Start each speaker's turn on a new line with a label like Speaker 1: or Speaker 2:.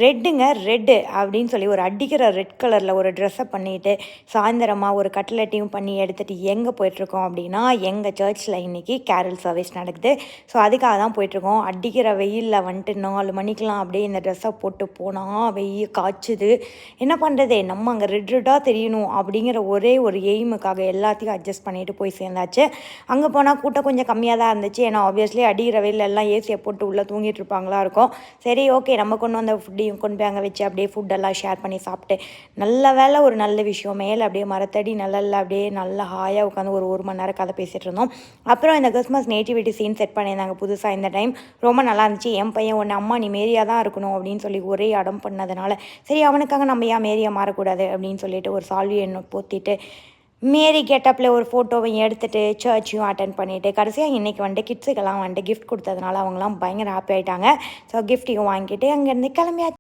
Speaker 1: ரெட்டுங்க red அப்படின்னு சொல்லி ஒரு அடிக்கிற ரெட் கலரில் ஒரு ட்ரெஸ்ஸை பண்ணிவிட்டு சாயந்தரமாக ஒரு கட்லெட்டையும் பண்ணி எடுத்துகிட்டு எங்கே போயிட்டுருக்கோம் அப்படின்னா எங்கள் சர்ச்சில் இன்றைக்கி கேரல் சர்வீஸ் நடக்குது. ஸோ அதுக்காக தான் போயிட்டுருக்கோம். அடிக்கிற வெயிலில் வந்துட்டு 4 மணிக்கெலாம் அப்படியே இந்த ட்ரெஸ்ஸை போட்டு போனால் வெயில் காய்ச்சுது. என்ன பண்ணுறது, நம்ம அங்கே ரெட் ரெட்டாக தெரியணும் அப்படிங்கிற ஒரே ஒரு எய்முக்காக எல்லாத்தையும் அட்ஜஸ்ட் பண்ணிவிட்டு போய் சேர்ந்தாச்சு. அங்கே போனால் கூட்டம் கொஞ்சம் கம்மியாக தான் இருந்துச்சு. ஏன்னா ஆப்வியஸ்லி அடிக்கிற வெயில் எல்லாம் ஏசியை போட்டு உள்ளே தூங்கிட்டு இருப்பாங்களா இருக்கும். சரி ஓகே, நம்ம கொண்டு வந்த ஃபுட்டையும் கொண்டு போய் அங்கே வச்சு அப்படியே ஃபுட்டெல்லாம் ஷேர் பண்ணி சாப்பிட்டு நல்ல வேலை ஒரு நல்ல விஷயம் மேலே அப்படியே மரத்தடி நல்ல அப்படியே நல்லா ஹாயாக உட்காந்து ஒரு மணி நேரம் கதை பேசிகிட்டு இருந்தோம். அப்புறம் இந்த கிறிஸ்மஸ் நேட்டிவிட்டி சீன் செட் பண்ணியிருந்தாங்க புதுசாக இந்த டைம். ரொம்ப நல்லா இருந்துச்சு. என் பையன் ஒன்று அம்மா நீ மேரியாக தான் இருக்கணும் அப்படின்னு சொல்லி ஒரே அடம் பண்ணதுனால சரி அவனுக்காக நம்ம ஏன் மேரியாக மாறக்கூடாது அப்படின்னு சொல்லிட்டு ஒரு சால்வியை போத்திட்டு மேரி கெட்டப்பில் ஒரு ஃபோட்டோவையும் எடுத்துகிட்டு சர்ச்சையும் அட்டன் பண்ணிவிட்டு கடைசியாக இன்றைக்கி வந்துட்டு கிட்ஸுக்கெல்லாம் வந்துட்டு கிஃப்ட் கொடுத்ததுனால அவங்களாம் பயங்கர ஹாப்பி ஆகிட்டாங்க. ஸோ கிஃப்ட்டையும் வாங்கிட்டு அங்கேருந்து கிளம்பியாச்சு.